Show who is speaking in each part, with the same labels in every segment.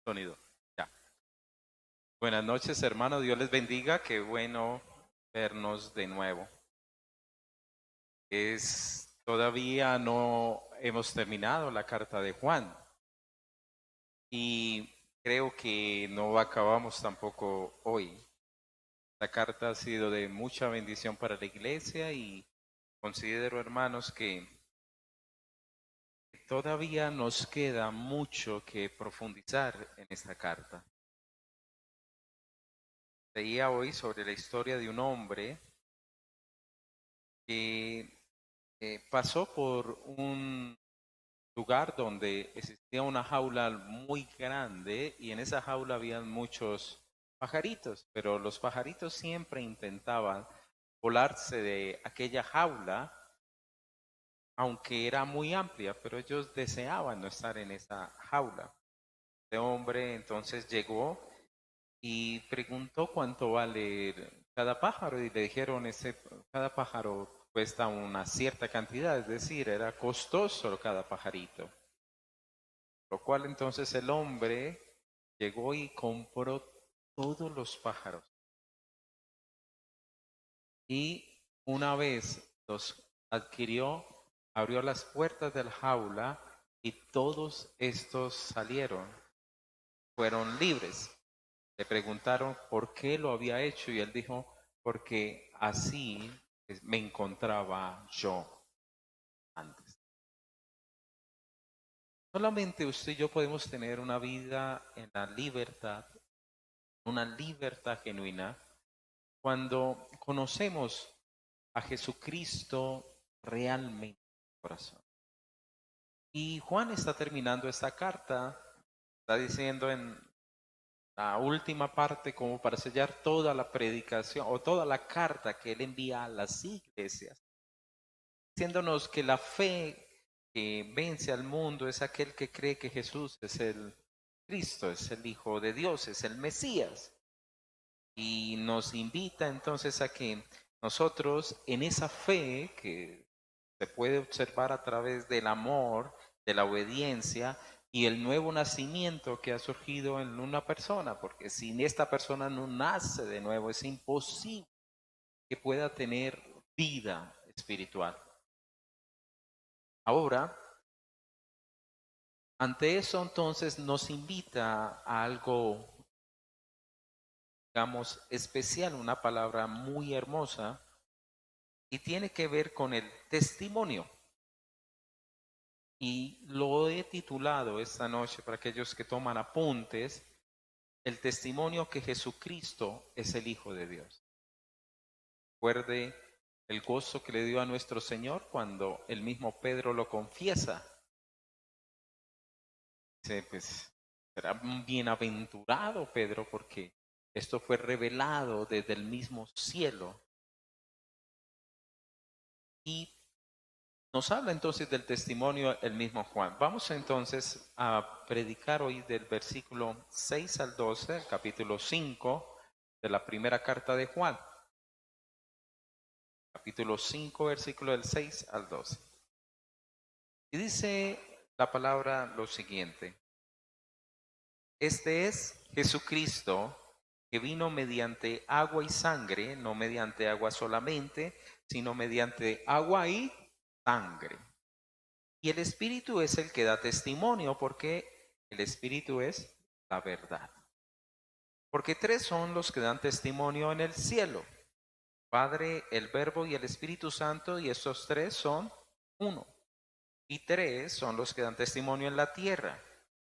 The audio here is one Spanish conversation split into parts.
Speaker 1: Sonido. Ya. Buenas noches, hermano. Dios les bendiga. Qué bueno vernos de nuevo. Todavía no hemos terminado la carta de Juan y creo que no acabamos tampoco hoy. La carta ha sido de mucha bendición para la iglesia y considero, hermanos, que todavía nos queda mucho que profundizar en esta carta. Leía hoy sobre la historia de un hombre que pasó por un lugar donde existía una jaula muy grande y en esa jaula habían muchos pajaritos, pero los pajaritos siempre intentaban volarse de aquella jaula, aunque era muy amplia, pero ellos deseaban no estar en esa jaula. Este hombre entonces llegó y preguntó cuánto vale cada pájaro y le dijeron cada pájaro cuesta una cierta cantidad, es decir, era costoso cada pajarito. Lo cual entonces el hombre llegó y compró todos los pájaros y una vez los adquirió, abrió las puertas del jaula y todos estos salieron, fueron libres. Le preguntaron por qué lo había hecho y él dijo, porque así me encontraba yo antes. Solamente usted y yo podemos tener una vida en la libertad, una libertad genuina, cuando conocemos a Jesucristo realmente en el corazón. Y Juan está terminando esta carta, está diciendo en la última parte, como para sellar toda la predicación o toda la carta que él envía a las iglesias, diciéndonos que la fe que vence al mundo es aquel que cree que Jesús es el Cristo, es el Hijo de Dios, es el Mesías. Y nos invita entonces a que nosotros en esa fe que se puede observar a través del amor, de la obediencia y el nuevo nacimiento que ha surgido en una persona, porque si esta persona no nace de nuevo, es imposible que pueda tener vida espiritual. Ahora, ante eso entonces nos invita a algo, digamos, especial, una palabra muy hermosa, y tiene que ver con el testimonio. Y lo he titulado esta noche para aquellos que toman apuntes, el testimonio que Jesucristo es el Hijo de Dios. Recuerde el gozo que le dio a nuestro Señor cuando el mismo Pedro lo confiesa. Dice, pues, será un bienaventurado Pedro porque esto fue revelado desde el mismo cielo. Y nos habla entonces del testimonio el mismo Juan. Vamos entonces a predicar hoy del versículo 6 al 12, el capítulo 5 de la primera carta de Juan. Capítulo 5, versículo del 6 al 12. Y dice la palabra lo siguiente. Este es Jesucristo que vino mediante agua y sangre, no mediante agua solamente, sino mediante agua y sangre. Y el Espíritu es el que da testimonio, porque el Espíritu es la verdad. Porque tres son los que dan testimonio en el cielo: Padre, el Verbo y el Espíritu Santo, y estos tres son uno. Y tres son los que dan testimonio en la tierra: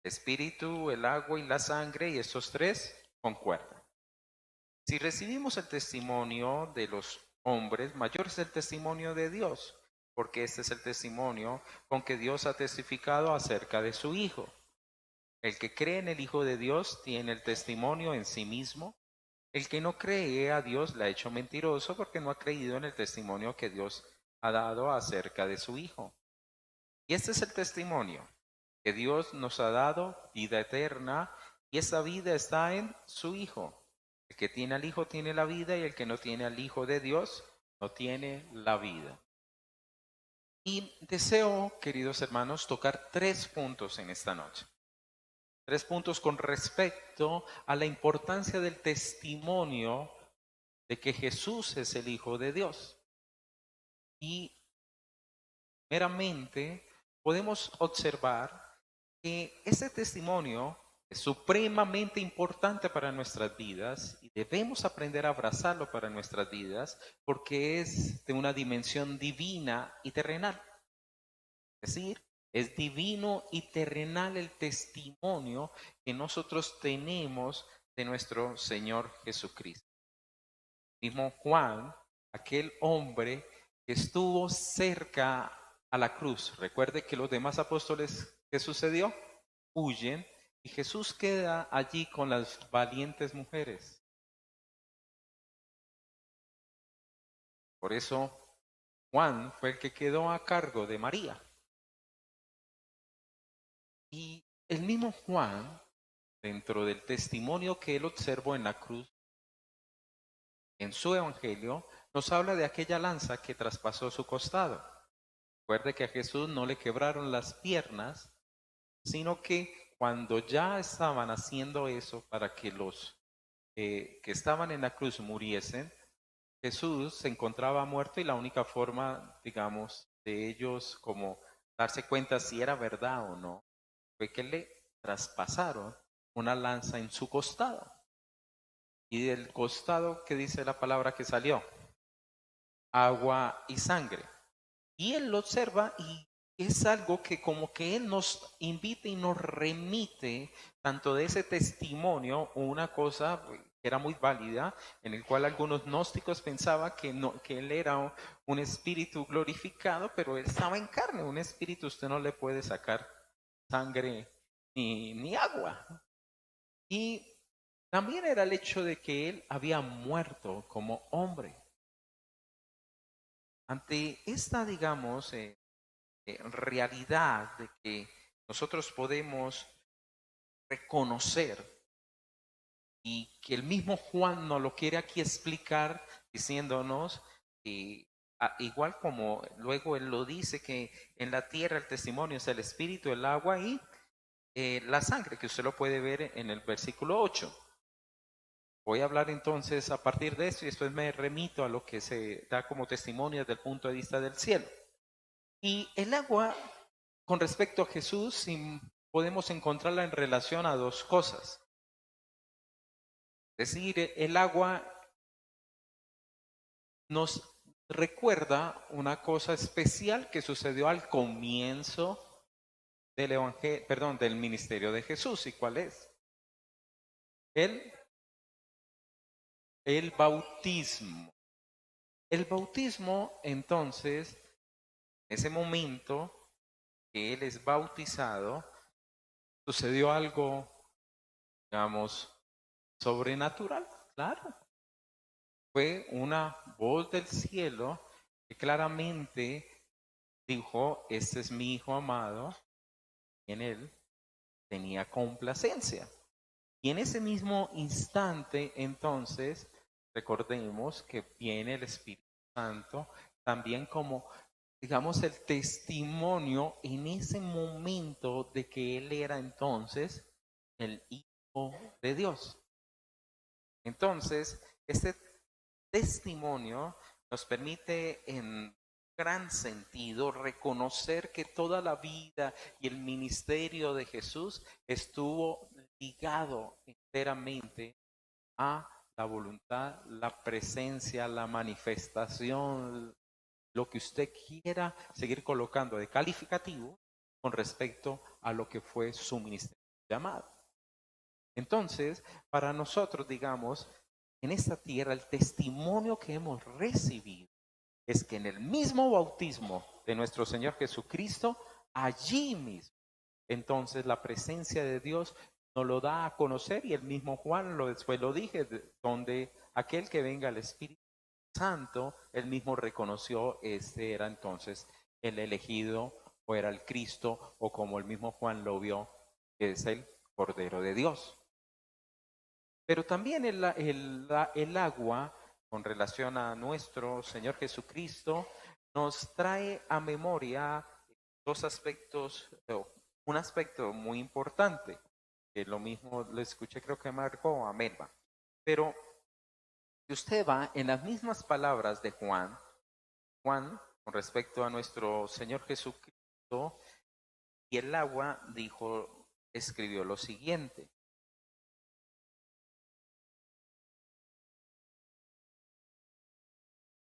Speaker 1: el Espíritu, el agua y la sangre, y estos tres concuerdan. Si recibimos el testimonio de los hombres, mayor es el testimonio de Dios, porque este es el testimonio con que Dios ha testificado acerca de su Hijo. El que cree en el Hijo de Dios tiene el testimonio en sí mismo. El que no cree a Dios le ha hecho mentiroso porque no ha creído en el testimonio que Dios ha dado acerca de su Hijo. Y este es el testimonio, que Dios nos ha dado vida eterna y esa vida está en su Hijo. El que tiene al Hijo tiene la vida y el que no tiene al Hijo de Dios no tiene la vida. Y deseo, queridos hermanos, tocar tres puntos en esta noche. 3 puntos con respecto a la importancia del testimonio de que Jesús es el Hijo de Dios. Y meramente podemos observar que ese testimonio es supremamente importante para nuestras vidas y debemos aprender a abrazarlo para nuestras vidas porque es de una dimensión divina y terrenal. Es decir, es divino y terrenal el testimonio que nosotros tenemos de nuestro Señor Jesucristo. Mismo Juan, aquel hombre que estuvo cerca a la cruz. Recuerde que los demás apóstoles, ¿qué sucedió? Huyen y Jesús queda allí con las valientes mujeres. Por eso Juan fue el que quedó a cargo de María. Y el mismo Juan, dentro del testimonio que él observó en la cruz, en su evangelio, nos habla de aquella lanza que traspasó su costado. Recuerde que a Jesús no le quebraron las piernas, sino que cuando ya estaban haciendo eso para que los que estaban en la cruz muriesen, Jesús se encontraba muerto y la única forma, digamos, de ellos como darse cuenta si era verdad o no, fue que le traspasaron una lanza en su costado. Y del costado, ¿qué dice la palabra que salió? Agua y sangre. Y él lo observa y es algo que como que él nos invita y nos remite tanto de ese testimonio, una cosa que era muy válida, en el cual algunos gnósticos pensaban que, no, que él era un espíritu glorificado, pero él estaba en carne. Un espíritu usted no le puede sacar sangre ni agua. Y también era el hecho de que él había muerto como hombre. Ante esta, digamos, realidad de que nosotros podemos reconocer y que el mismo Juan nos lo quiere aquí explicar diciéndonos que igual como luego él lo dice que en la tierra el testimonio es el espíritu, el agua y la sangre, que usted lo puede ver en el versículo 8. Voy a hablar entonces a partir de esto y después me remito a lo que se da como testimonio desde el punto de vista del cielo. Y el agua, con respecto a Jesús, podemos encontrarla en relación a dos cosas. Es decir, el agua nos recuerda una cosa especial que sucedió al comienzo del del ministerio de Jesús. ¿Y cuál es? El, el bautismo. El bautismo, entonces, en ese momento que él es bautizado, sucedió algo, digamos, sobrenatural, claro. Fue una voz del cielo que claramente dijo, este es mi hijo amado, y en él tenía complacencia. Y en ese mismo instante, entonces, recordemos que viene el Espíritu Santo también como, digamos, el testimonio en ese momento de que él era entonces el Hijo de Dios. Entonces, este testimonio nos permite en gran sentido reconocer que toda la vida y el ministerio de Jesús estuvo ligado enteramente a la voluntad, la presencia, la manifestación, lo que usted quiera seguir colocando de calificativo con respecto a lo que fue su ministerio llamado. Entonces, para nosotros, digamos, en esta tierra, el testimonio que hemos recibido es que en el mismo bautismo de nuestro Señor Jesucristo, allí mismo, entonces la presencia de Dios nos lo da a conocer y el mismo Juan después lo dije, donde aquel que venga el Espíritu Santo, él mismo reconoció este era entonces el elegido o era el Cristo o como el mismo Juan lo vio, que es el Cordero de Dios. Pero también el agua, con relación a nuestro Señor Jesucristo, nos trae a memoria dos aspectos, un aspecto muy importante. Lo mismo le escuché, creo que marcó a Melba. Pero si usted va en las mismas palabras de Juan, con respecto a nuestro Señor Jesucristo, y el agua dijo, escribió lo siguiente.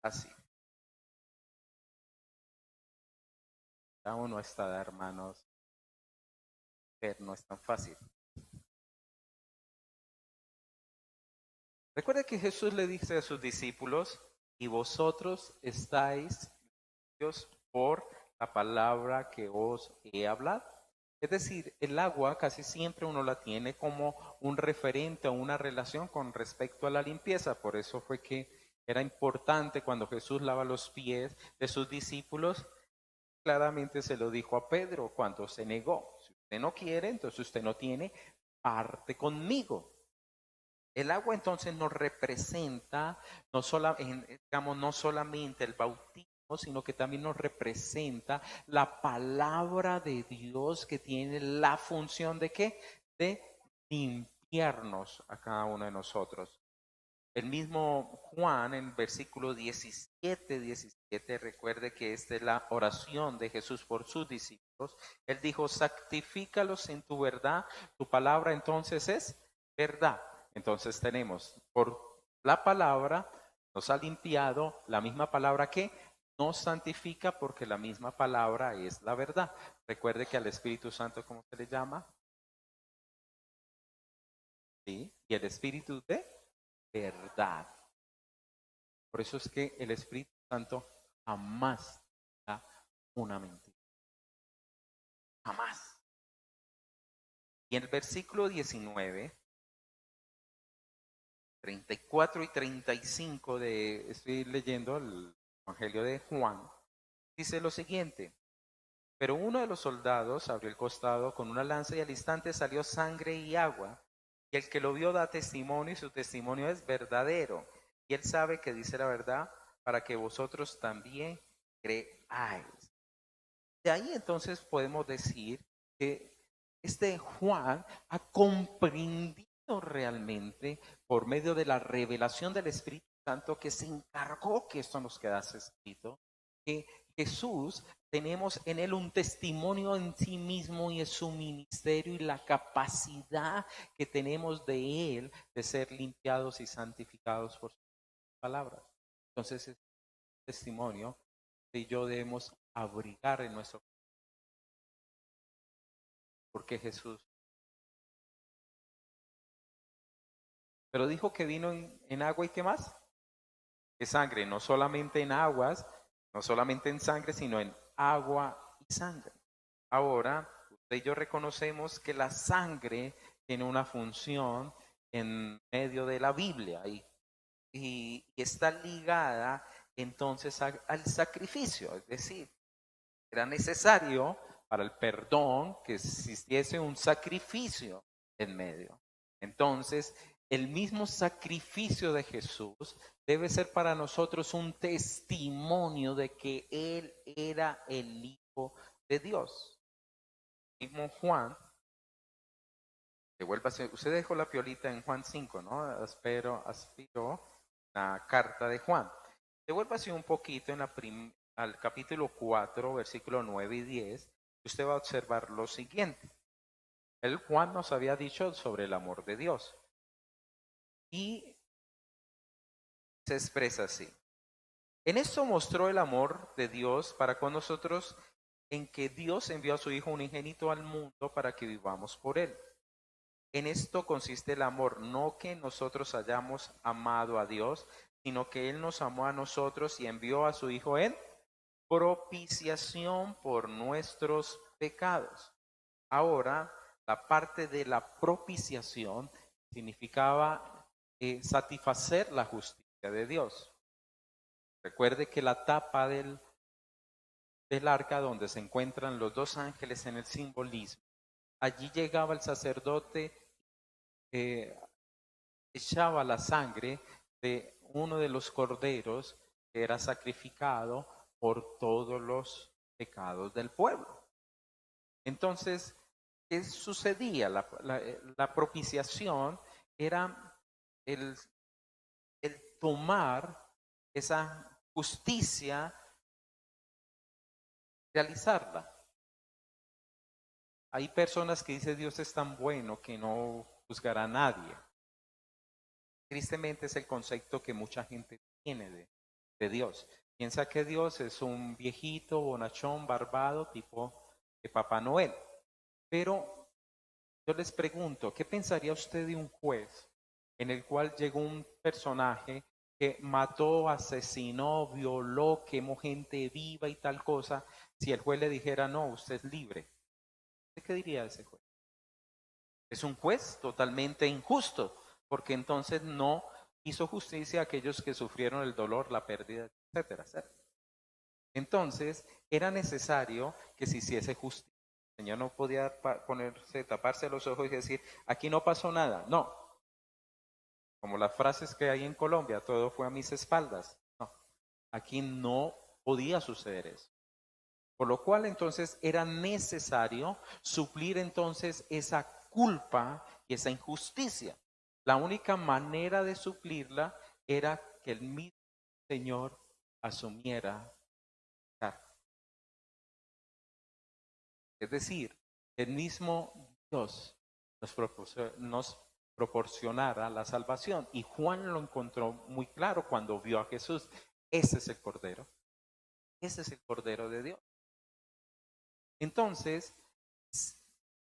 Speaker 1: Así. Aún no está, hermanos. Pero no es tan fácil. Recuerda que Jesús le dice a sus discípulos, y vosotros estáis limpios por la palabra que os he hablado. Es decir, el agua casi siempre uno la tiene como un referente o una relación con respecto a la limpieza. Por eso fue que era importante cuando Jesús lava los pies de sus discípulos. Claramente se lo dijo a Pedro cuando se negó. Si usted no quiere, entonces usted no tiene parte conmigo. El agua entonces nos representa digamos, no solamente el bautismo, sino que también nos representa la palabra de Dios que tiene la función de ¿qué? De limpiarnos a cada uno de nosotros. El mismo Juan en versículo 17, recuerde que esta es la oración de Jesús por sus discípulos. Él dijo, santifícalos en tu verdad, tu palabra entonces es verdad. Entonces tenemos por la palabra, nos ha limpiado, la misma palabra que nos santifica porque la misma palabra es la verdad. Recuerde que al Espíritu Santo, ¿cómo se le llama? Sí, y el Espíritu de verdad. Por eso es que el Espíritu Santo jamás da una mentira. Jamás. Y en el versículo 19, 34 y 35 estoy leyendo el Evangelio de Juan, dice lo siguiente. Pero uno de los soldados abrió el costado con una lanza y al instante salió sangre y agua. Y el que lo vio da testimonio y su testimonio es verdadero. Y él sabe que dice la verdad para que vosotros también creáis. De ahí entonces podemos decir que este Juan ha comprendido realmente por medio de la revelación del Espíritu Santo que se encargó que esto nos quedase escrito, que Jesús tenemos en él un testimonio en sí mismo y en su ministerio y la capacidad que tenemos de él de ser limpiados y santificados por sus palabras. Entonces, es un testimonio que yo debemos abrigar en nuestro, porque Jesús. Pero dijo que vino en agua y qué más? Que sangre, no solamente en aguas, no solamente en sangre, sino en agua y sangre. Ahora, usted y yo reconocemos que la sangre tiene una función en medio de la Biblia y está ligada entonces al sacrificio, es decir, era necesario para el perdón que existiese un sacrificio en medio. Entonces, el mismo sacrificio de Jesús debe ser para nosotros un testimonio de que Él era el Hijo de Dios. El mismo Juan, usted dejó la piolita en Juan 5, ¿no? Aspiro la carta de Juan. Devuélvase un poquito al capítulo 4, versículo 9 y 10. Usted va a observar lo siguiente. El Juan nos había dicho sobre el amor de Dios. Y se expresa así. En esto mostró el amor de Dios para con nosotros, en que Dios envió a su Hijo unigénito al mundo para que vivamos por él. En esto consiste el amor, no que nosotros hayamos amado a Dios, sino que Él nos amó a nosotros y envió a su Hijo en propiciación por nuestros pecados. Ahora, la parte de la propiciación significaba satisfacer la justicia de Dios. Recuerde que la tapa del arca donde se encuentran los dos ángeles en el simbolismo, allí llegaba el sacerdote, echaba la sangre de uno de los corderos que era sacrificado por todos los pecados del pueblo. Entonces, ¿qué sucedía? La propiciación era el, el tomar esa justicia, realizarla. Hay personas que dicen Dios es tan bueno que no juzgará a nadie. Tristemente es el concepto que mucha gente tiene de Dios. Piensa que Dios es un viejito, bonachón, barbado, tipo de Papá Noel. Pero yo les pregunto, ¿qué pensaría usted de un juez en el cual llegó un personaje que mató, asesinó, violó, quemó gente viva y tal cosa? Si el juez le dijera, no, usted es libre, ¿usted qué diría de ese juez? Es un juez totalmente injusto, porque entonces no hizo justicia a aquellos que sufrieron el dolor, la pérdida, etcétera, etcétera. Entonces, era necesario que se hiciese justicia. El Señor no podía ponerse, taparse los ojos y decir, aquí no pasó nada. No, como las frases que hay en Colombia, todo fue a mis espaldas. No, aquí no podía suceder eso. Por lo cual entonces era necesario suplir entonces esa culpa y esa injusticia. La única manera de suplirla era que el mismo Señor asumiera cargo. Es decir, el mismo Dios nos proporcionara la salvación. Y Juan lo encontró muy claro cuando vio a Jesús. Ese es el Cordero. Ese es el Cordero de Dios. Entonces,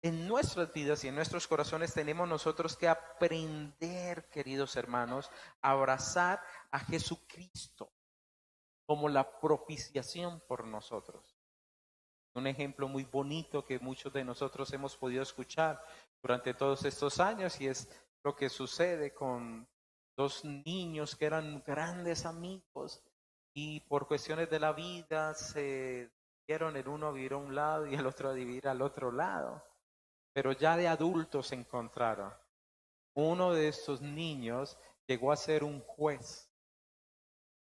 Speaker 1: en nuestras vidas y en nuestros corazones tenemos nosotros que aprender, queridos hermanos, a abrazar a Jesucristo como la propiciación por nosotros. Un ejemplo muy bonito que muchos de nosotros hemos podido escuchar durante todos estos años y es lo que sucede con dos niños que eran grandes amigos y por cuestiones de la vida se dieron el uno a vivir a un lado y el otro a vivir al otro lado. Pero ya de adultos se encontraron. Uno de estos niños llegó a ser un juez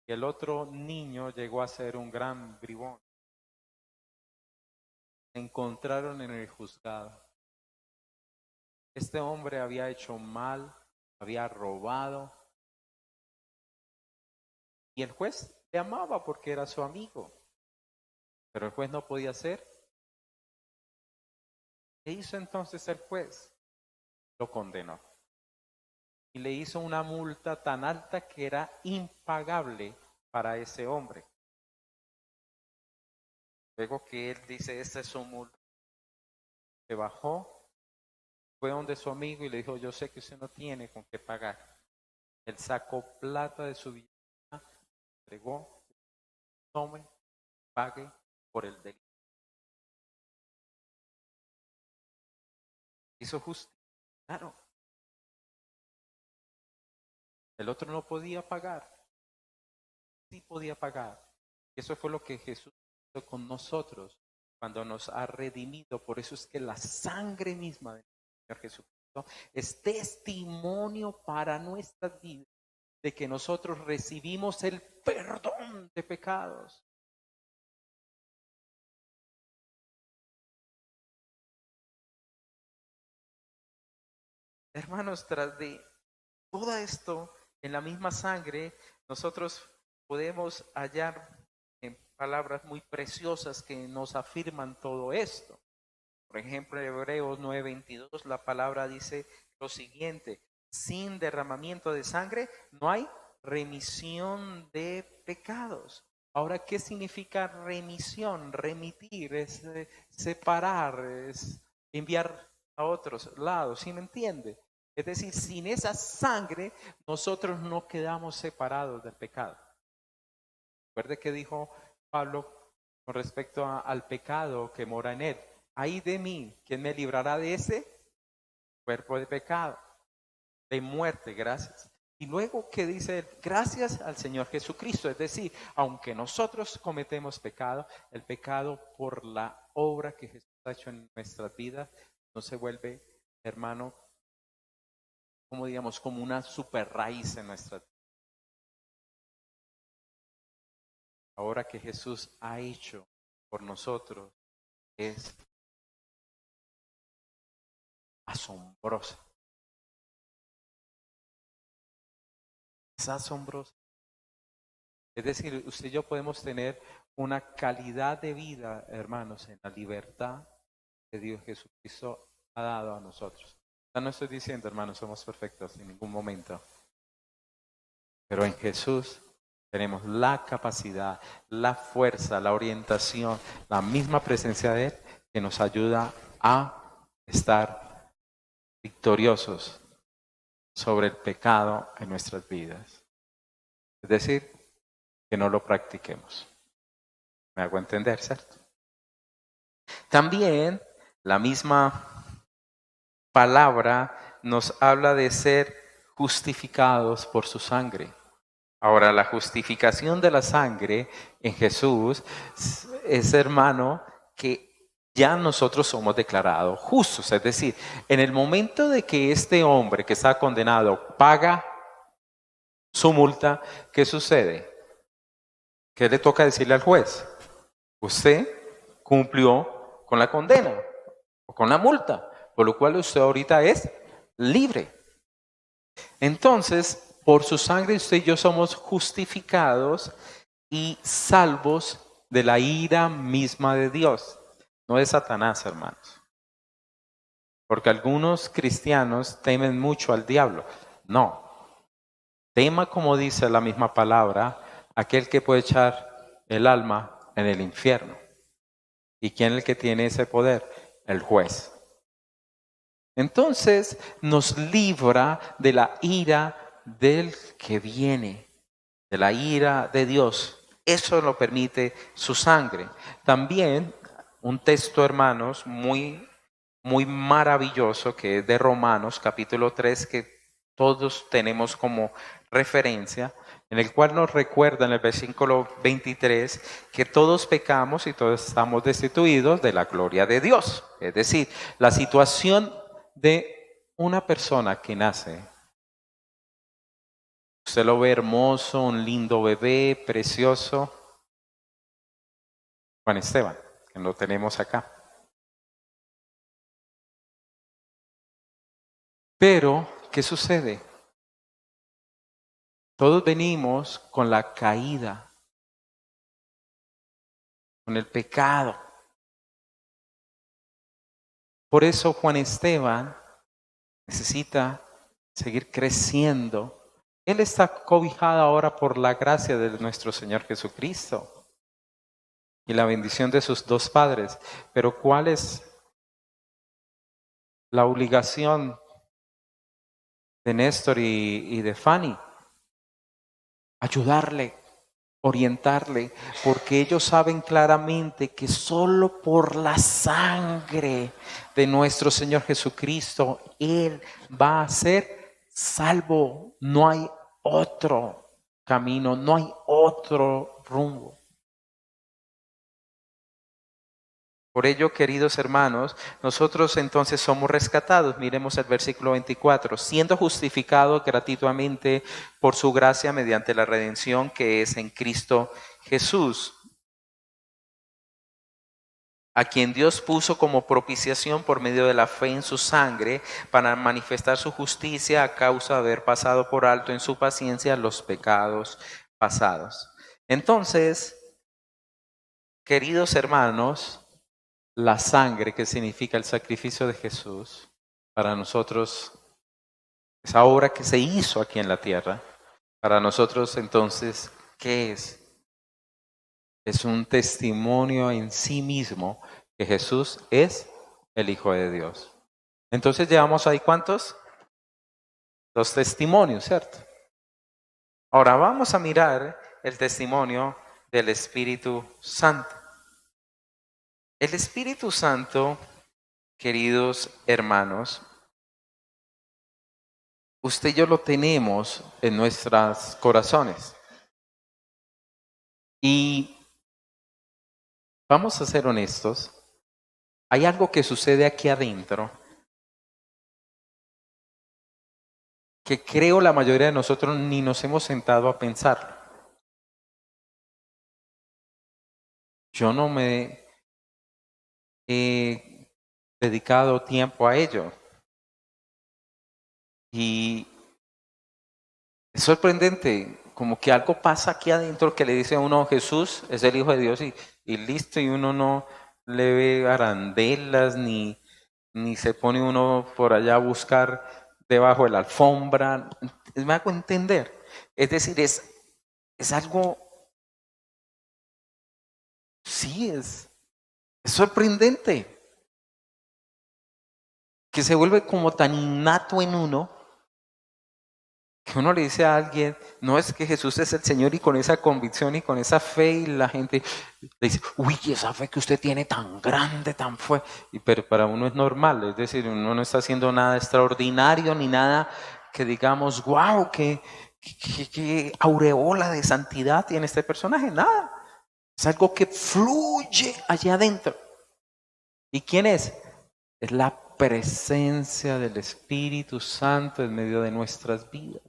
Speaker 1: y el otro niño llegó a ser un gran bribón. Se encontraron en el juzgado. Este hombre había hecho mal, había robado y el juez le amaba porque era su amigo, pero el juez no podía hacer. ¿Qué hizo entonces el juez? Lo condenó y le hizo una multa tan alta que era impagable para ese hombre. Luego que él dice, esta es su multa, se bajó, fue donde su amigo y le dijo, yo sé que usted no tiene con qué pagar. Él sacó plata de su billetera, entregó, tome, pague por el delito. Hizo justicia, claro. El otro no podía pagar, sí podía pagar. Eso fue lo que Jesús hizo con nosotros cuando nos ha redimido. Por eso es que la sangre misma del Señor Jesucristo es testimonio para nuestras vidas de que nosotros recibimos el perdón de pecados. Hermanos, tras de todo esto, en la misma sangre, nosotros podemos hallar en palabras muy preciosas que nos afirman todo esto. Por ejemplo, en Hebreos 9:22, la palabra dice lo siguiente: sin derramamiento de sangre no hay remisión de pecados. Ahora, ¿qué significa remisión? Remitir es separar, es enviar a otros lados, ¿sí me entiende? Es decir, sin esa sangre nosotros no quedamos separados del pecado. Recuerde que dijo Pablo con respecto al pecado que mora en él. Ay de mí, ¿quién me librará de ese cuerpo de pecado? De muerte, gracias. Y luego, ¿qué dice él? Gracias al Señor Jesucristo. Es decir, aunque nosotros cometemos pecado, el pecado por la obra que Jesús ha hecho en nuestras vidas no se vuelve, hermano, como digamos, como una super raíz en nuestras vidas. Ahora que Jesús ha hecho por nosotros es asombrosa. Es asombrosa. Es decir, usted y yo podemos tener una calidad de vida, hermanos, en la libertad que Dios Jesucristo ha dado a nosotros. Ya no estoy diciendo, hermanos, somos perfectos en ningún momento. Pero en Jesús tenemos la capacidad, la fuerza, la orientación, la misma presencia de Él que nos ayuda a estar victoriosos sobre el pecado en nuestras vidas. Es decir, que no lo practiquemos. ¿Me hago entender, cierto? También la misma palabra nos habla de ser justificados por su sangre. Ahora, la justificación de la sangre en Jesús es, hermano, que ya nosotros somos declarados justos. Es decir, en el momento de que este hombre que está condenado paga su multa, ¿qué sucede? ¿Qué le toca decirle al juez? Usted cumplió con la condena o con la multa, por lo cual usted ahorita es libre. Entonces, por su sangre usted y yo somos justificados y salvos de la ira misma de Dios, no de Satanás, hermanos. Porque algunos cristianos temen mucho al diablo. No, tema, como dice la misma palabra, aquel que puede echar el alma en el infierno. ¿Y quién es el que tiene ese poder? El juez. Entonces nos libra de la ira del que viene, de la ira de Dios. Eso lo permite su sangre. También un texto, hermanos, muy maravilloso que es de Romanos capítulo 3, que todos tenemos como referencia, en el cual nos recuerda en el versículo 23 que todos pecamos y todos estamos destituidos de la gloria de Dios. Es decir, la situación de una persona que nace, usted lo ve hermoso, un lindo bebé, precioso, Juan Esteban, que lo tenemos acá. Pero, ¿qué sucede? Todos venimos con la caída, con el pecado. Por eso Juan Esteban necesita seguir creciendo. Él está cobijado ahora por la gracia de nuestro Señor Jesucristo y la bendición de sus dos padres. Pero ¿cuál es la obligación de Néstor y de Fanny? Ayudarle, orientarle, porque ellos saben claramente que solo por la sangre de nuestro Señor Jesucristo Él va a ser salvo. No hay otro camino, no hay otro rumbo. Por ello, queridos hermanos, nosotros entonces somos rescatados. Miremos el versículo 24. Siendo justificados gratuitamente por su gracia mediante la redención que es en Cristo Jesús, a quien Dios puso como propiciación por medio de la fe en su sangre para manifestar su justicia a causa de haber pasado por alto en su paciencia los pecados pasados. Entonces, queridos hermanos, la sangre, que significa el sacrificio de Jesús, para nosotros, esa obra que se hizo aquí en la tierra, para nosotros entonces, ¿qué es? Es un testimonio en sí mismo que Jesús es el Hijo de Dios. Entonces llevamos ahí ¿cuántos? 2 testimonios, ¿cierto? Ahora vamos a mirar el testimonio del Espíritu Santo. El Espíritu Santo, queridos hermanos, usted y yo lo tenemos en nuestros corazones. Y vamos a ser honestos, hay algo que sucede aquí adentro que creo la mayoría de nosotros ni nos hemos sentado a pensarlo. Yo no me he dedicado tiempo a ello. Y es sorprendente, como que algo pasa aquí adentro que le dice a uno, Jesús es el Hijo de Dios y listo, y uno no le ve arandelas ni se pone uno por allá a buscar debajo de la alfombra. Me hago entender. Es decir, es algo, sí, es sorprendente, que se vuelve como tan innato en uno, que uno le dice a alguien, no, es que Jesús es el Señor, y con esa convicción y con esa fe, y la gente le dice, uy, esa fe que usted tiene tan grande, tan fuerte, pero para uno es normal, es decir, uno no está haciendo nada extraordinario ni nada que digamos, wow, qué aureola de santidad tiene este personaje, nada, es algo que fluye allá adentro. ¿Y quién es? Es la presencia del Espíritu Santo en medio de nuestras vidas.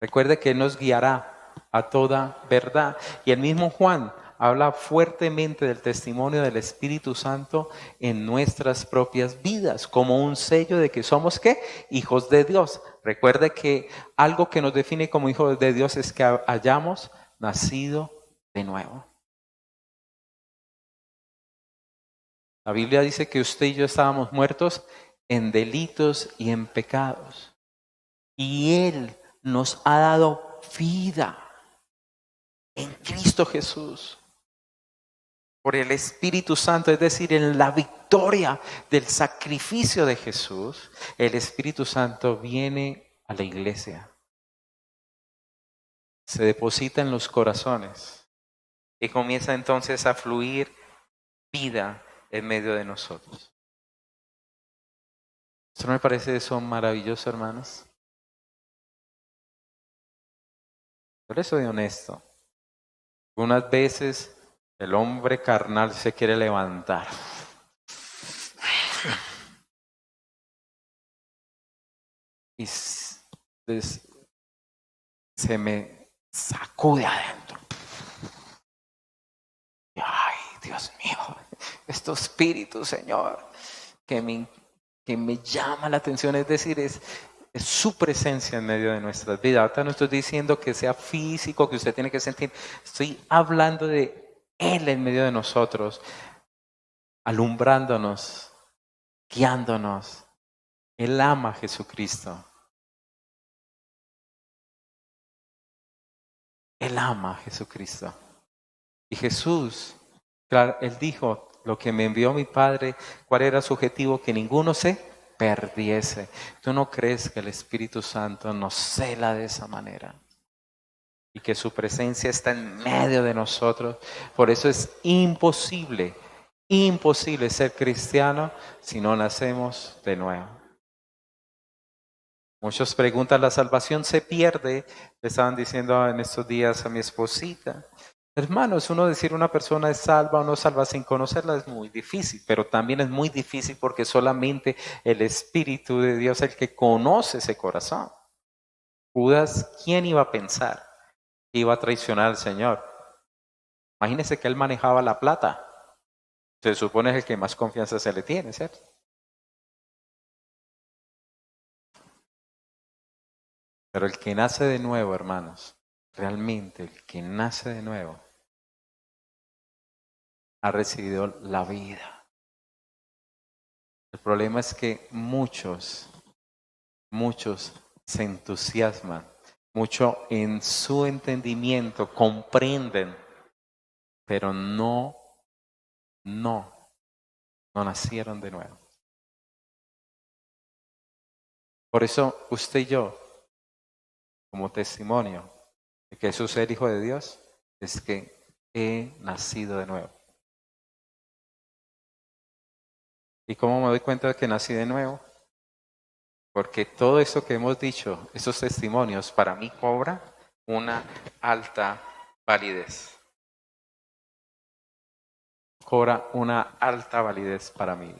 Speaker 1: Recuerde que Él nos guiará a toda verdad. Y el mismo Juan habla fuertemente del testimonio del Espíritu Santo en nuestras propias vidas, como un sello de que somos, ¿qué? Hijos de Dios. Recuerde que algo que nos define como hijos de Dios es que hayamos nacido de nuevo. La Biblia dice que usted y yo estábamos muertos en delitos y en pecados. Y Él nos ha dado vida en Cristo Jesús, por el Espíritu Santo, es decir, en la victoria del sacrificio de Jesús. El Espíritu Santo viene a la iglesia, se deposita en los corazones y comienza entonces a fluir vida en medio de nosotros. ¿Esto no me parece eso maravilloso, hermanos? Yo les soy honesto. Algunas veces el hombre carnal se quiere levantar. Y se me sacude adentro. Ay, Dios mío, estos espíritus, Señor, que me llama la atención, es decir, es su presencia en medio de nuestras vidas. Ahorita no estoy diciendo que sea físico, que usted tiene que sentir, estoy hablando de Él en medio de nosotros, alumbrándonos, guiándonos. Él ama a Jesucristo. Él ama a Jesucristo. Y Jesús, claro, Él dijo, lo que me envió mi Padre, ¿cuál era su objetivo? Que ninguno se perdiese. ¿Tú no crees que el Espíritu Santo nos cela de esa manera? Y que su presencia está en medio de nosotros. Por eso es imposible ser cristiano si no nacemos de nuevo. Muchos preguntan, ¿la salvación se pierde? Le estaban diciendo en estos días a mi esposita. Hermanos, uno decir una persona es salva o no salva sin conocerla es muy difícil, pero también es muy difícil porque solamente el Espíritu de Dios es el que conoce ese corazón. Judas, ¿quién iba a pensar que iba a traicionar al Señor? Imagínense que él manejaba la plata. Se supone es el que más confianza se le tiene, ¿cierto? Pero el que nace de nuevo, hermanos, realmente el que nace de nuevo, ha recibido la vida. El problema es que muchos se entusiasman, mucho en su entendimiento comprenden, pero no nacieron de nuevo. Por eso usted y yo, como testimonio de que Jesús es el Hijo de Dios, es que he nacido de nuevo. ¿Y cómo me doy cuenta de que nací de nuevo? Porque todo eso que hemos dicho, esos testimonios, para mí cobra una alta validez. Cobra una alta validez para mí.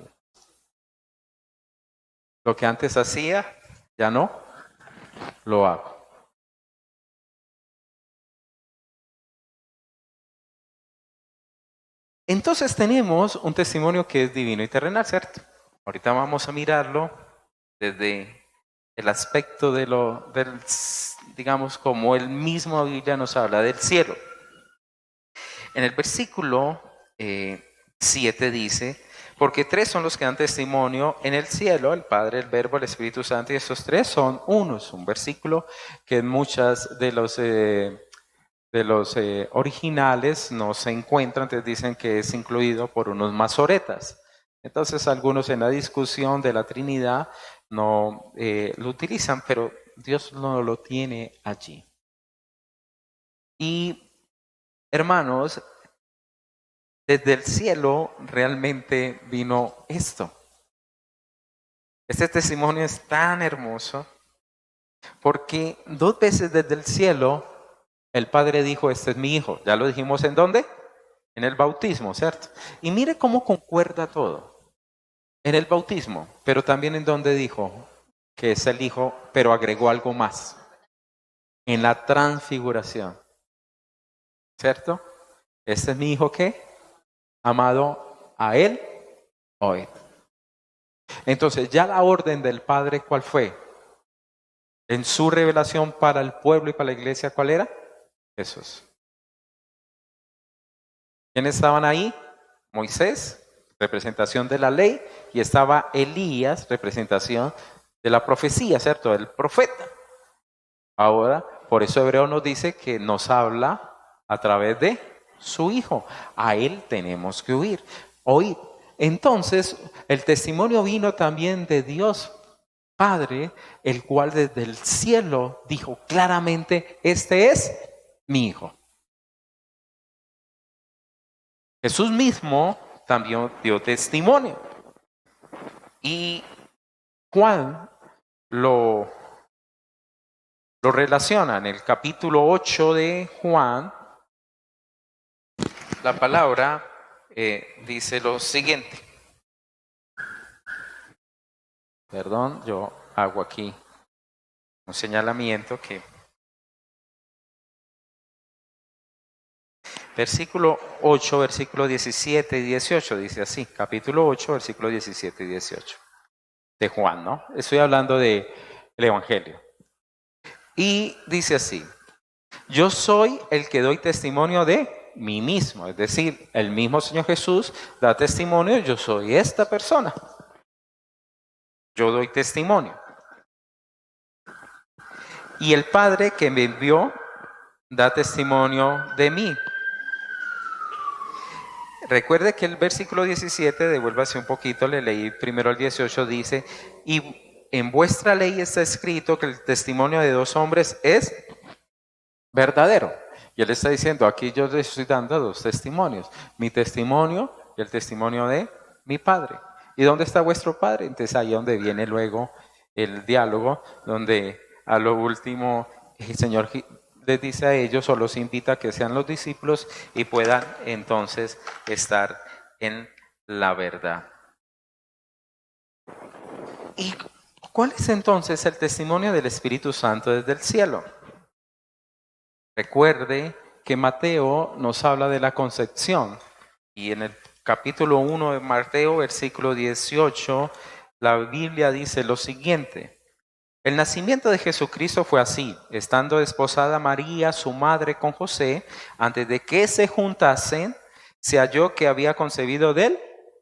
Speaker 1: Lo que antes hacía, ya no lo hago. Entonces tenemos un testimonio que es divino y terrenal, ¿cierto? Ahorita vamos a mirarlo desde el aspecto digamos, como el mismo Biblia nos habla del cielo. En el versículo 7 dice, porque tres son los que dan testimonio en el cielo, el Padre, el Verbo, el Espíritu Santo, y estos tres son unos. Un versículo que en muchas de los originales no se encuentra, entonces dicen que es incluido por unos masoretas. Entonces algunos en la discusión de la Trinidad no lo utilizan, pero Dios no lo tiene allí. Y hermanos, desde el cielo realmente vino esto. Este testimonio es tan hermoso porque 2 veces desde el cielo el Padre dijo, este es mi Hijo. Ya lo dijimos ¿en dónde? En el bautismo, ¿cierto? Y mire cómo concuerda todo. En el bautismo, pero también en donde dijo que es el Hijo, pero agregó algo más. En la transfiguración, ¿cierto? Este es mi Hijo que, amado, a Él hoy. Entonces ya la orden del Padre, ¿cuál fue? En su revelación para el pueblo y para la iglesia, ¿cuál era? Jesús. ¿Quiénes estaban ahí? Moisés, representación de la ley, y estaba Elías, representación de la profecía, ¿cierto? El profeta. Ahora, por eso Hebreo nos dice que nos habla a través de su Hijo. A Él tenemos que oír. Entonces, el testimonio vino también de Dios Padre, el cual desde el cielo dijo claramente, este es mi Hijo. Jesús mismo también dio testimonio. Y Juan lo relaciona en el capítulo 8 de Juan. La palabra dice lo siguiente. Perdón, yo hago aquí un señalamiento que... Versículo 8, versículo 17 y 18, dice así, capítulo 8, versículo 17 y 18, de Juan, ¿no? Estoy hablando del Evangelio. Y dice así, yo soy el que doy testimonio de mí mismo, es decir, el mismo Señor Jesús da testimonio, yo soy esta persona. Yo doy testimonio. Y el Padre que me envió da testimonio de mí. Recuerde que el versículo 17, devuélvase un poquito, le leí primero el 18, dice, y en vuestra ley está escrito que el testimonio de 2 hombres es verdadero. Y él está diciendo, aquí yo les estoy dando 2 testimonios, mi testimonio y el testimonio de mi Padre. ¿Y dónde está vuestro Padre? Entonces ahí es donde viene luego el diálogo, donde a lo último el Señor les dice a ellos o los invita a que sean los discípulos y puedan entonces estar en la verdad. ¿Y cuál es entonces el testimonio del Espíritu Santo desde el cielo? Recuerde que Mateo nos habla de la concepción y en el capítulo 1 de Mateo, versículo 18, la Biblia dice lo siguiente. El nacimiento de Jesucristo fue así, estando desposada María, su madre, con José, antes de que se juntasen, se halló que había concebido del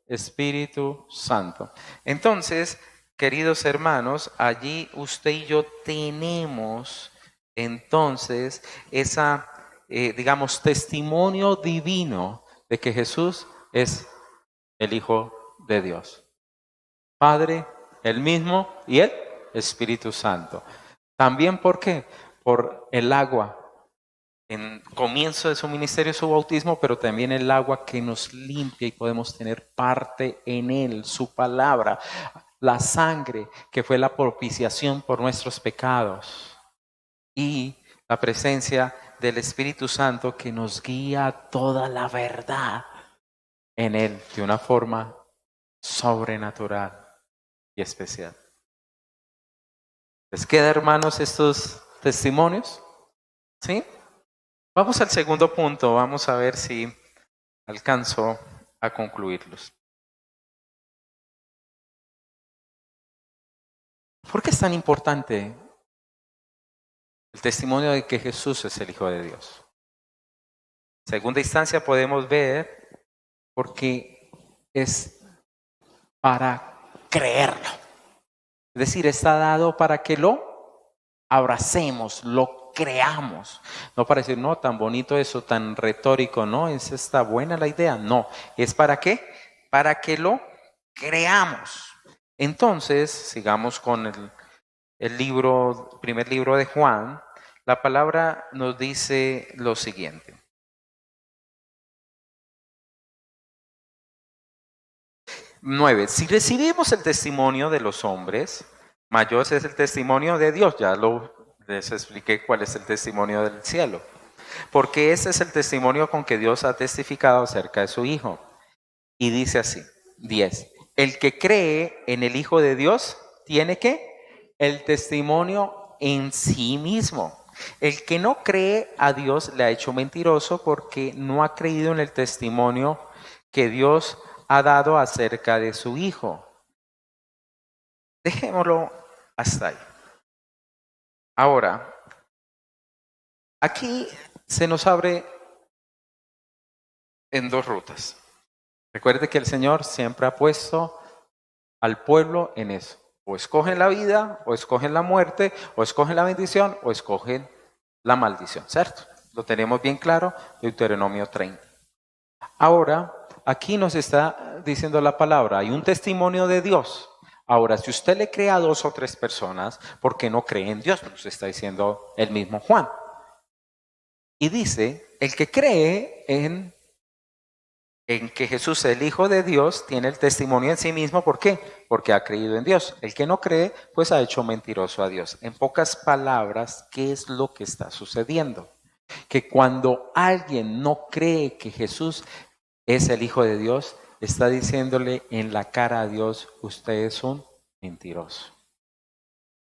Speaker 1: Espíritu Santo. Entonces, queridos hermanos, allí usted y yo tenemos entonces esa, digamos, testimonio divino de que Jesús es el Hijo de Dios. Padre, el mismo y el Espíritu Santo. También, ¿por qué? Por el agua. En comienzo de su ministerio, su bautismo, pero también el agua que nos limpia y podemos tener parte en él, su palabra, la sangre que fue la propiciación por nuestros pecados y la presencia del Espíritu Santo que nos guía a toda la verdad en él de una forma sobrenatural y especial. ¿Les queda, hermanos, estos testimonios? ¿Sí? Vamos al segundo punto, vamos a ver si alcanzo a concluirlos. ¿Por qué es tan importante el testimonio de que Jesús es el Hijo de Dios? En segunda instancia podemos ver porque es para creerlo. Es decir, está dado para que lo abracemos, lo creamos. No para decir, no, tan bonito eso, tan retórico, no, está buena la idea. No, ¿es para qué? Para que lo creamos. Entonces, sigamos con el primer libro de Juan. La palabra nos dice lo siguiente. 9. Si recibimos el testimonio de los hombres, mayor es el testimonio de Dios. Ya les expliqué cuál es el testimonio del cielo. Porque ese es el testimonio con que Dios ha testificado acerca de su Hijo. Y dice así, 10. El que cree en el Hijo de Dios tiene que el testimonio en sí mismo. El que no cree a Dios le ha hecho mentiroso porque no ha creído en el testimonio que Dios ha dado acerca de su Hijo. Dejémoslo hasta ahí. Ahora, aquí se nos abre en dos rutas. Recuerde que el Señor siempre ha puesto al pueblo en eso. O escogen la vida, o escogen la muerte, o escogen la bendición, o escogen la maldición, ¿cierto? Lo tenemos bien claro, Deuteronomio 30. Ahora, aquí nos está diciendo la palabra, hay un testimonio de Dios. Ahora, si usted le cree a 2 o 3 personas, ¿por qué no cree en Dios? Nos está diciendo el mismo Juan. Y dice, el que cree en que Jesús es el Hijo de Dios, tiene el testimonio en sí mismo. ¿Por qué? Porque ha creído en Dios. El que no cree, pues ha hecho mentiroso a Dios. En pocas palabras, ¿qué es lo que está sucediendo? Que cuando alguien no cree que Jesús es el Hijo de Dios, está diciéndole en la cara a Dios, usted es un mentiroso.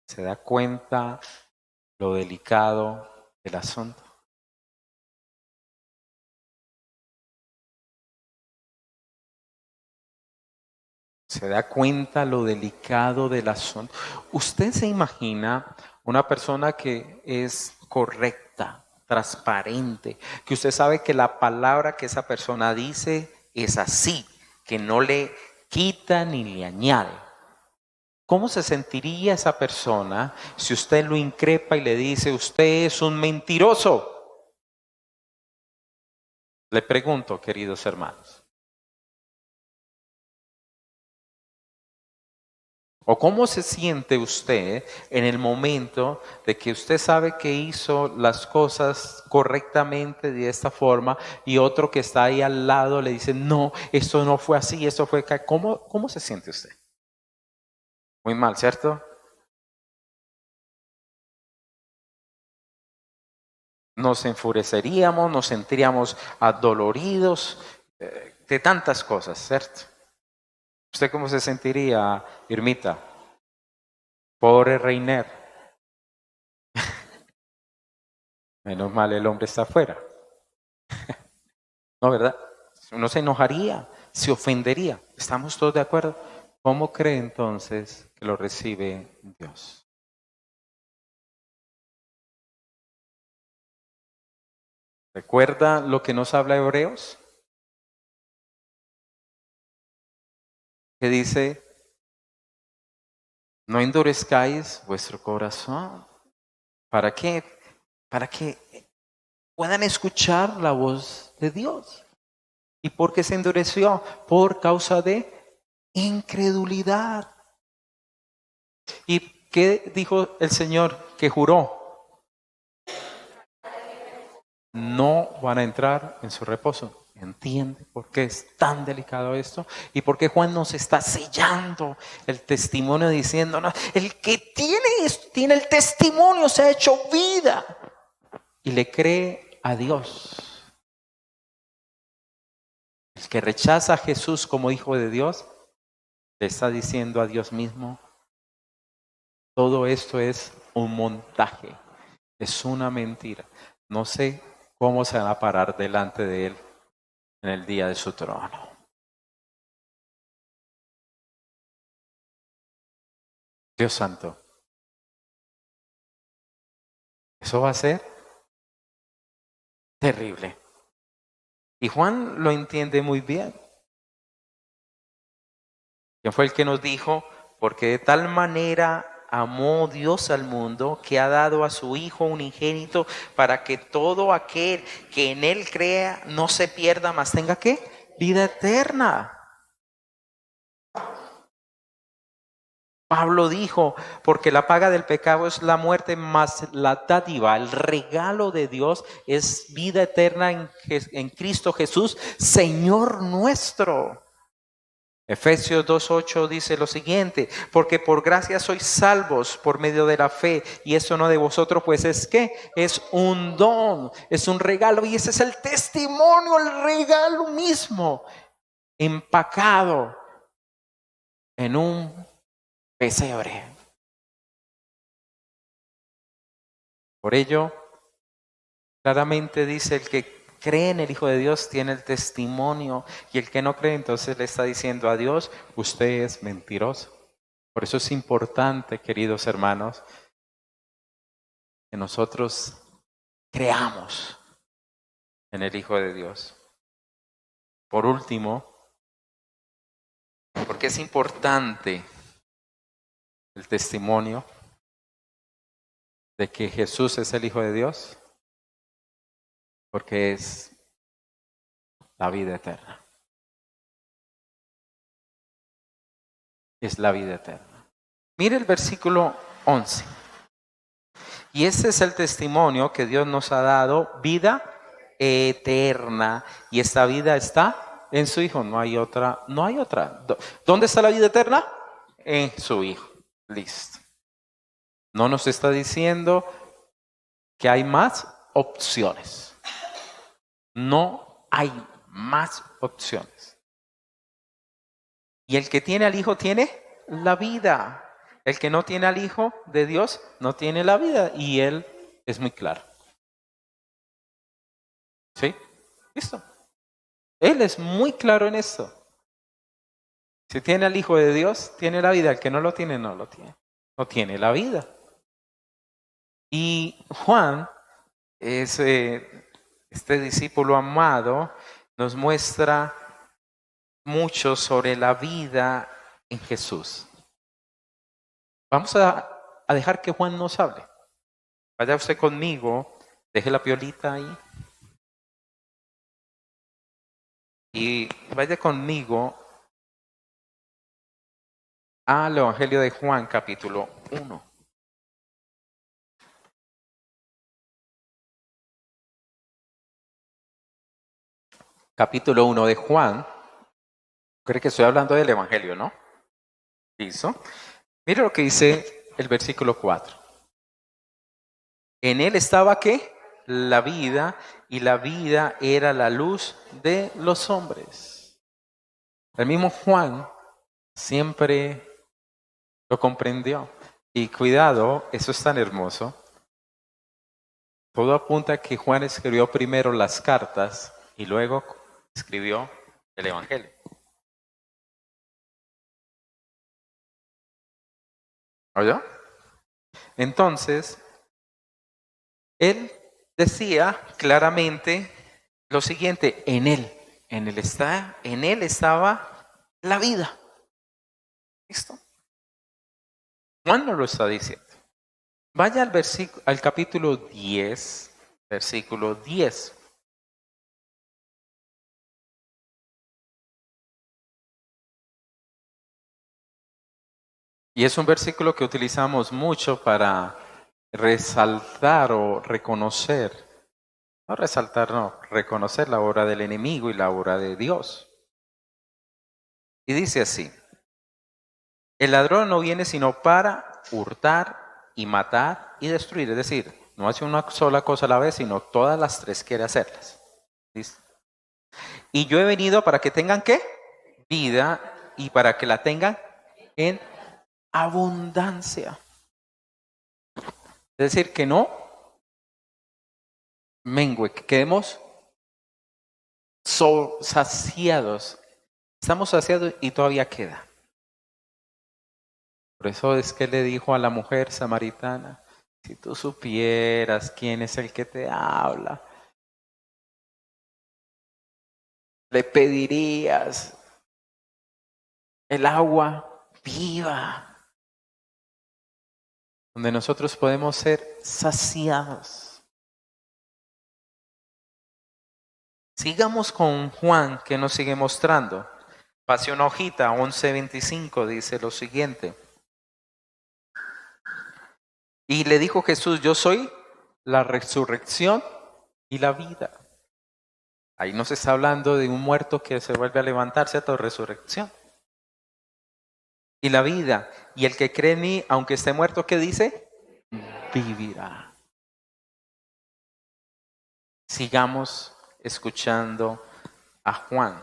Speaker 1: ¿Se da cuenta lo delicado del asunto? ¿Se da cuenta lo delicado del asunto? ¿Usted se imagina una persona que es correcta, transparente, que usted sabe que la palabra que esa persona dice es así, que no le quita ni le añade? ¿Cómo se sentiría esa persona si usted lo increpa y le dice, usted es un mentiroso? Le pregunto, queridos hermanos. ¿O cómo se siente usted en el momento de que usted sabe que hizo las cosas correctamente de esta forma y otro que está ahí al lado le dice, no, esto no fue así, esto fue acá? ¿Cómo se siente usted? Muy mal, ¿cierto? Nos enfureceríamos, nos sentiríamos adoloridos de tantas cosas, ¿cierto? ¿Usted cómo se sentiría, Irmita? Pobre Reiner. Menos mal el hombre está afuera. No, ¿verdad? Uno se enojaría, se ofendería. ¿Estamos todos de acuerdo? ¿Cómo cree entonces que lo recibe Dios? ¿Recuerda lo que nos habla Hebreos? Que dice, no endurezcáis vuestro corazón. ¿Para qué? Para que puedan escuchar la voz de Dios. ¿Y por qué se endureció? Por causa de incredulidad. ¿Y qué dijo el Señor que juró? No van a entrar en su reposo. ¿Entiende por qué es tan delicado esto? ¿Y por qué Juan nos está sellando el testimonio diciéndonos, el que tiene esto, tiene el testimonio, se ha hecho vida y le cree a Dios? El que rechaza a Jesús como Hijo de Dios, le está diciendo a Dios mismo, todo esto es un montaje, es una mentira. No sé cómo se van a parar delante de Él en el día de su trono. Dios santo, Eso va a ser terrible. Y Juan lo entiende muy bien. ¿Quién fue el que nos dijo? Porque de tal manera amó Dios al mundo que ha dado a su Hijo unigénito para que todo aquel que en Él crea no se pierda, mas tenga ¿qué? Vida eterna. Pablo dijo, porque la paga del pecado es la muerte, mas la dádiva, el regalo de Dios es vida eterna en Cristo Jesús, Señor nuestro. Efesios 2:8 dice lo siguiente, porque por gracia sois salvos por medio de la fe, y eso no de vosotros, pues es que es un don, es un regalo, y ese es el testimonio, el regalo mismo, empacado en un pesebre. Por ello, claramente dice, el que cree en el Hijo de Dios tiene el testimonio, y el que no cree, entonces le está diciendo a Dios, usted es mentiroso. Por eso es importante, queridos hermanos, que nosotros creamos en el Hijo de Dios. Por último, porque es importante el testimonio de que Jesús es el Hijo de Dios, porque es la vida eterna. Es la vida eterna. Mire el versículo 11. Y ese es el testimonio que Dios nos ha dado, vida eterna. Y esta vida está en su Hijo. No hay otra. No hay otra. ¿Dónde está la vida eterna? En su Hijo. Listo. No nos está diciendo que hay más opciones. No hay más opciones. Y el que tiene al Hijo tiene la vida. El que no tiene al Hijo de Dios no tiene la vida. Y Él es muy claro. ¿Sí? ¿Listo? Él es muy claro en esto. Si tiene al Hijo de Dios, tiene la vida. El que no lo tiene, no lo tiene. No tiene la vida. Y Juan, este discípulo amado, nos muestra mucho sobre la vida en Jesús. Vamos a dejar que Juan nos hable. Vaya usted conmigo, deje la piolita ahí. Y vaya conmigo al Evangelio de Juan, capítulo 1. Capítulo 1 de Juan. Creo que estoy hablando del Evangelio, ¿no? ¿Listo? Mire lo que dice el versículo 4. En él estaba ¿qué? La vida, y la vida era la luz de los hombres. El mismo Juan siempre lo comprendió. Y cuidado, eso es tan hermoso. Todo apunta a que Juan escribió primero las cartas y luego escribió el Evangelio. ¿Oyó? Entonces, él decía claramente lo siguiente, en él estaba la vida. ¿Listo? Juan no lo está diciendo. Vaya al capítulo 10, versículo 10. Y es un versículo que utilizamos mucho para resaltar o reconocer. No resaltar, no, reconocer la obra del enemigo y la obra de Dios. Y dice así, el ladrón no viene sino para hurtar y matar y destruir. Es decir, no hace una sola cosa a la vez, sino todas las tres quiere hacerlas. ¿Listo? Y yo he venido para que tengan ¿qué? Vida, y para que la tengan en abundancia. Es decir, que no mengue, que quedemos saciados. Estamos saciados y todavía queda. Por eso es que le dijo a la mujer samaritana, Si tú supieras quién es el que te habla, le pedirías el agua viva, donde nosotros podemos ser saciados. Sigamos con Juan, que nos sigue mostrando. Pase una hojita, 11:25, dice lo siguiente. Y le dijo Jesús, yo soy la resurrección y la vida. Ahí nos está hablando de un muerto que se vuelve a levantar, ¿cierto? Resurrección. Y la vida. Y el que cree en mí, aunque esté muerto, ¿qué dice? Vivirá. Sigamos escuchando a Juan.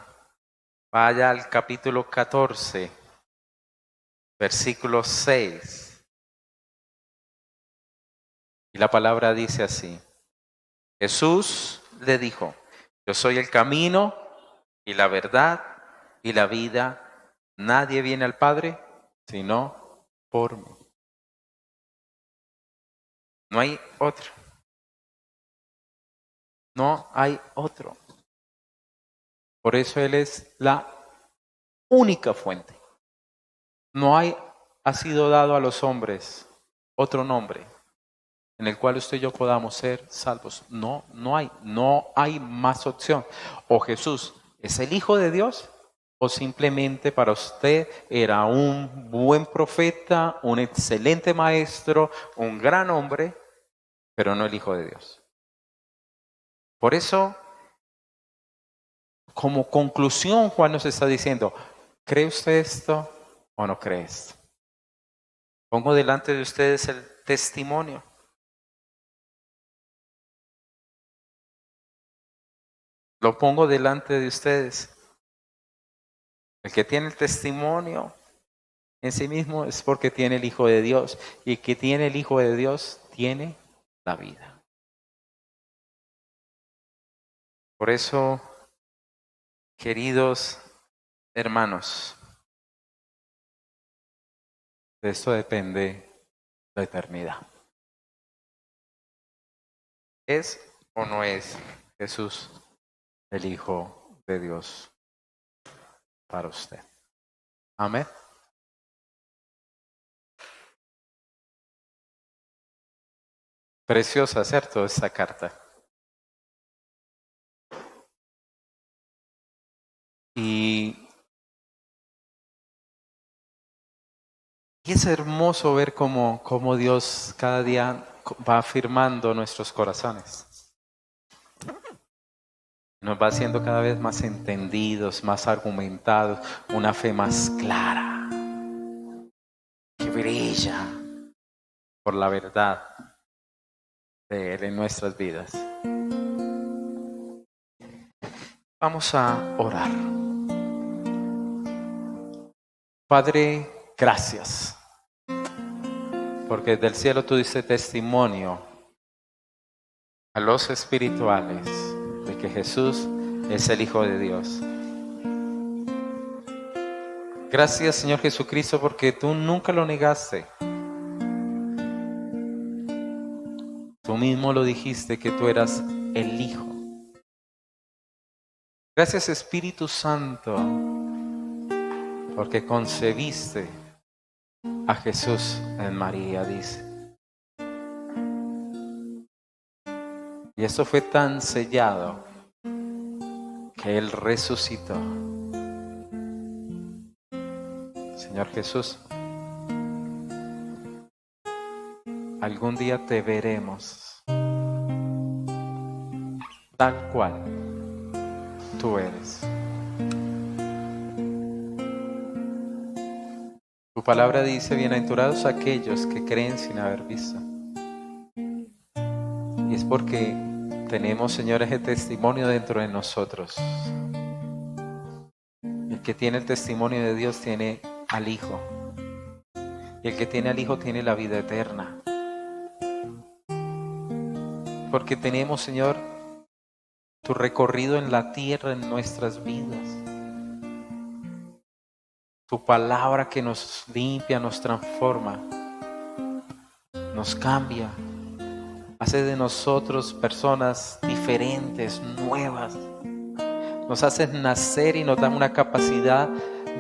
Speaker 1: Vaya al capítulo 14, versículo 6. Y la palabra dice así. Jesús le dijo, yo soy el camino y la verdad y la vida. Nadie viene al Padre sino por mí. No hay otro. No hay otro. Por eso Él es la única fuente. No ha sido dado a los hombres otro nombre en el cual usted y yo podamos ser salvos. No hay más opción. O Jesús es el Hijo de Dios, o simplemente para usted era un buen profeta, un excelente maestro, un gran hombre, pero no el Hijo de Dios. Por eso, como conclusión, Juan nos está diciendo, ¿cree usted esto o no cree esto? Pongo delante de ustedes el testimonio. Lo pongo delante de ustedes. El que tiene el testimonio en sí mismo es porque tiene el Hijo de Dios. Y el que tiene el Hijo de Dios tiene la vida. Por eso, queridos hermanos, de esto depende la eternidad. ¿Es o no es Jesús el Hijo de Dios para usted? Amén. Preciosa, ¿cierto? Esta carta. Y es hermoso ver cómo Dios cada día va afirmando nuestros corazones. Nos va haciendo cada vez más entendidos, más argumentados, una fe más clara, que brilla por la verdad de Él en nuestras vidas. Vamos a orar. Padre, gracias, porque desde el cielo tú diste testimonio a los espirituales de que Jesús es el Hijo de Dios. Gracias, Señor Jesucristo, porque tú nunca lo negaste. Tú mismo lo dijiste que tú eras el Hijo. Gracias, Espíritu Santo, porque concebiste a Jesús en María, dice. Y eso fue tan sellado que Él resucitó. Señor Jesús, algún día te veremos tal cual tú eres. Tu palabra dice, bienaventurados aquellos que creen sin haber visto. Y es porque tenemos, Señor, ese testimonio dentro de nosotros. El que tiene el testimonio de Dios tiene al Hijo. Y el que tiene al Hijo tiene la vida eterna. Porque tenemos, Señor, tu recorrido en la tierra en nuestras vidas. Tu palabra que nos limpia, nos transforma, nos cambia. Hace de nosotros personas diferentes, nuevas. Nos haces nacer y nos dan una capacidad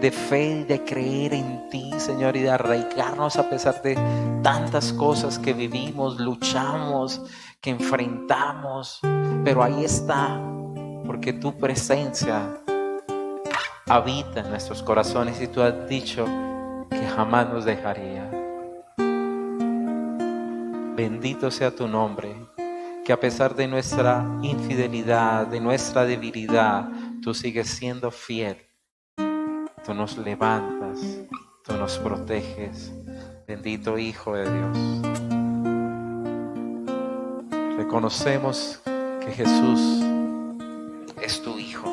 Speaker 1: de fe y de creer en ti, Señor, y de arraigarnos a pesar de tantas cosas que vivimos, luchamos, que enfrentamos. Pero ahí está, porque tu presencia habita en nuestros corazones y tú has dicho que jamás nos dejaría. Bendito sea tu nombre, que a pesar de nuestra infidelidad, de nuestra debilidad, tú sigues siendo fiel. Tú nos levantas, tú nos proteges. Bendito Hijo de Dios. Reconocemos que Jesús es tu Hijo.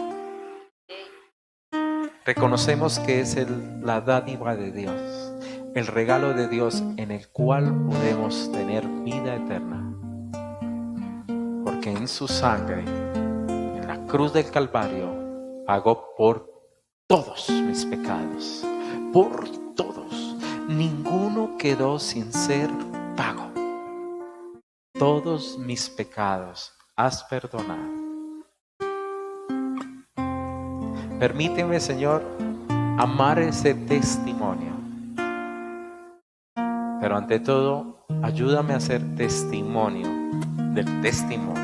Speaker 1: Reconocemos que es la dádiva de Dios, el regalo de Dios en el cual podemos tener vida eterna. Porque en su sangre, en la cruz del Calvario, pagó por todos mis pecados, por todos. Ninguno quedó sin ser pago. Todos mis pecados has perdonado. Permíteme, Señor, amar ese testimonio. Pero ante todo, ayúdame a ser testimonio del testimonio.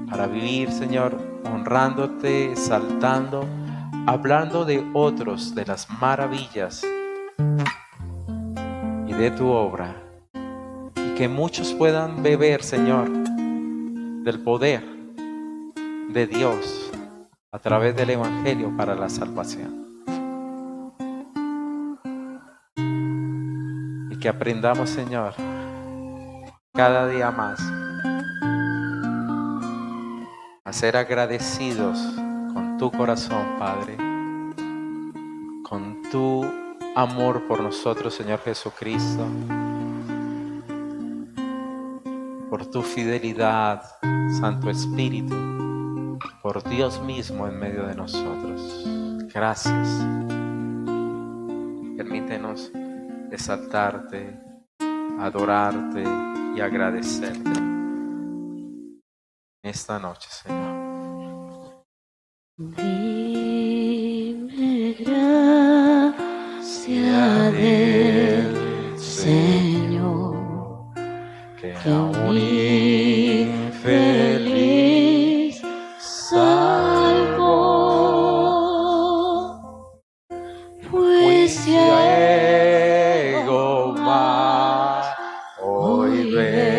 Speaker 1: Para vivir, Señor, honrándote, exaltando, hablando de otros, de las maravillas y de tu obra. Y que muchos puedan beber, Señor, del poder de Dios a través del Evangelio para la salvación. Y que aprendamos, Señor, cada día más a ser agradecidos con tu corazón, Padre, con tu amor por nosotros, Señor Jesucristo, por tu fidelidad, Santo Espíritu, por Dios mismo en medio de nosotros. Gracias. Permítenos exaltarte, adorarte y agradecerte esta noche, Señor.
Speaker 2: Dime gracia del Señor,
Speaker 1: Que
Speaker 2: que a un infeliz salvó, pues ciego más hoy ve.